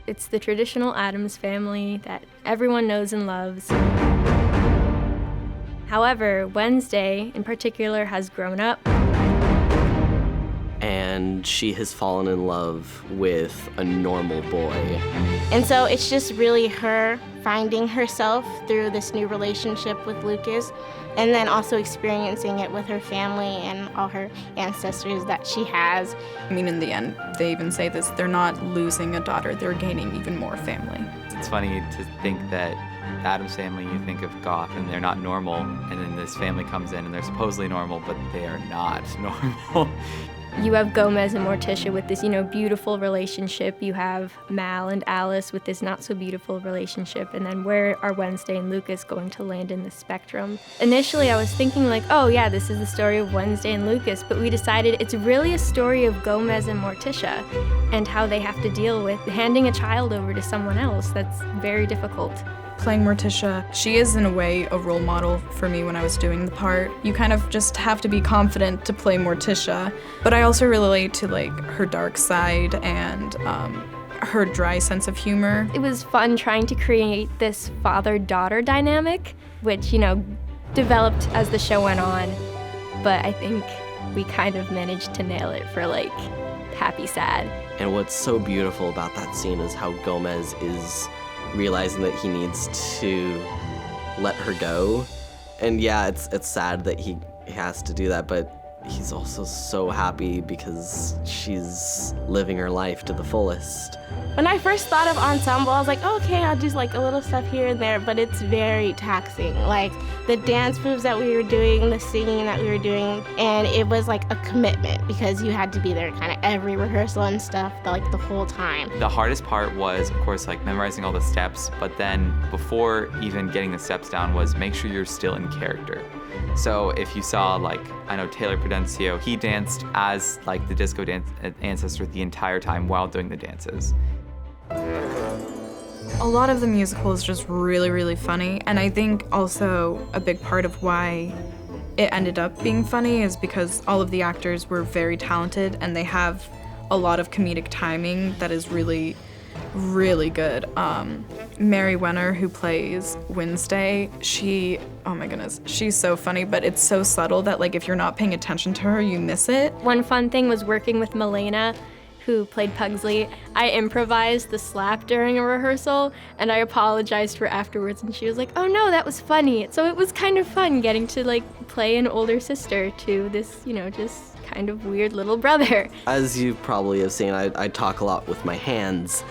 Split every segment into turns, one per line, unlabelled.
It's the traditional Addams Family that everyone knows and loves. However, Wednesday in particular has grown up.
And she has fallen in love with a normal boy.
And so it's just really her finding herself through this new relationship with Lucas, and then also experiencing it with her family and all her ancestors that she has.
I mean, in the end, they even say this, they're not losing a daughter, they're gaining even more family.
It's funny to think that Addams Family, you think of goth and they're not normal, and then this family comes in and they're supposedly normal, but they are not normal.
You have Gomez and Morticia with this, beautiful relationship. You have Mal and Alice with this not so beautiful relationship. And then where are Wednesday and Lucas going to land in the spectrum? Initially, I was thinking oh yeah, this is the story of Wednesday and Lucas, but we decided it's really a story of Gomez and Morticia and how they have to deal with handing a child over to someone else. That's very difficult.
Playing Morticia, she is in a way a role model for me when I was doing the part. You kind of just have to be confident to play Morticia, but I also relate to her dark side and her dry sense of humor.
It was fun trying to create this father-daughter dynamic, which, developed as the show went on, but I think we kind of managed to nail it for happy, sad.
And what's so beautiful about that scene is how Gomez is realizing that he needs to let her go. And yeah, it's sad that he has to do that, but he's also so happy because she's living her life to the fullest.
When I first thought of ensemble, I was like, okay, I'll do a little stuff here and there, but it's very taxing. The dance moves that we were doing, the singing that we were doing, and it was a commitment because you had to be there kind of every rehearsal and stuff, the whole time.
The hardest part was, of course, memorizing all the steps, but then before even getting the steps down was make sure you're still in character. So if you saw, I know Taylor Prudencio, he danced as, the disco dance ancestor the entire time while doing the dances.
A lot of the musical is just really, really funny, and I think also a big part of why it ended up being funny is because all of the actors were very talented and they have a lot of comedic timing that is really, really good. Mary Wenner, who plays Wednesday, oh my goodness, she's so funny, but it's so subtle that if you're not paying attention to her, you miss it.
One fun thing was working with Milena, who played Pugsley. I improvised the slap during a rehearsal, and I apologized for afterwards, and she was like, oh no, that was funny. So it was kind of fun getting to play an older sister to this, just kind of weird little brother.
As you probably have seen, I talk a lot with my hands.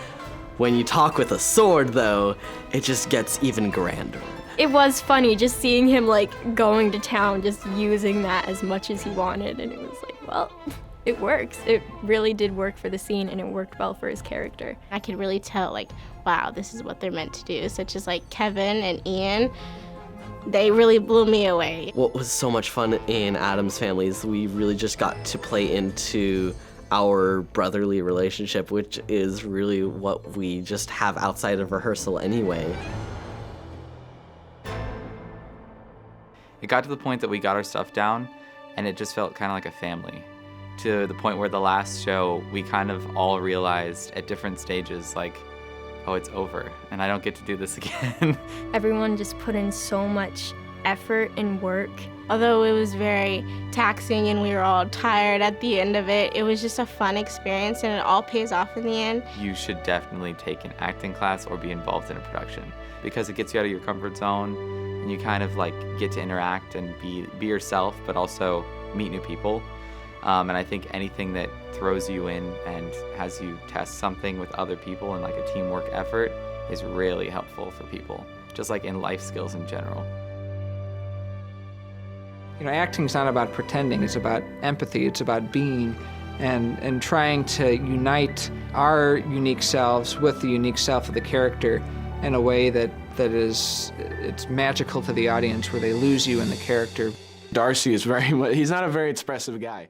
When you talk with a sword, though, it just gets even grander.
It was funny just seeing him going to town, just using that as much as he wanted, and it was well, it works. It really did work for the scene, and it worked well for his character.
I could really tell, wow, this is what they're meant to do, such as Kevin and Ian. They really blew me away.
What was so much fun in Addams Family is we really just got to play into our brotherly relationship, which is really what we just have outside of rehearsal anyway.
It got to the point that we got our stuff down, and it just felt kind of like a family. To the point where the last show, we kind of all realized at different stages, oh, it's over, and I don't get to do this again.
Everyone just put in so much effort and work.
Although it was very taxing and we were all tired at the end of it, it was just a fun experience, and it all pays off in the end.
You should definitely take an acting class or be involved in a production because it gets you out of your comfort zone, and you kind of get to interact and be yourself, but also meet new people. And I think anything that throws you in and has you test something with other people and a teamwork effort is really helpful for people, just in life skills in general.
Acting's not about pretending, it's about empathy, it's about being and trying to unite our unique selves with the unique self of the character in a way that it's magical to the audience, where they lose you in the character.
Darcy is he's not a very expressive guy.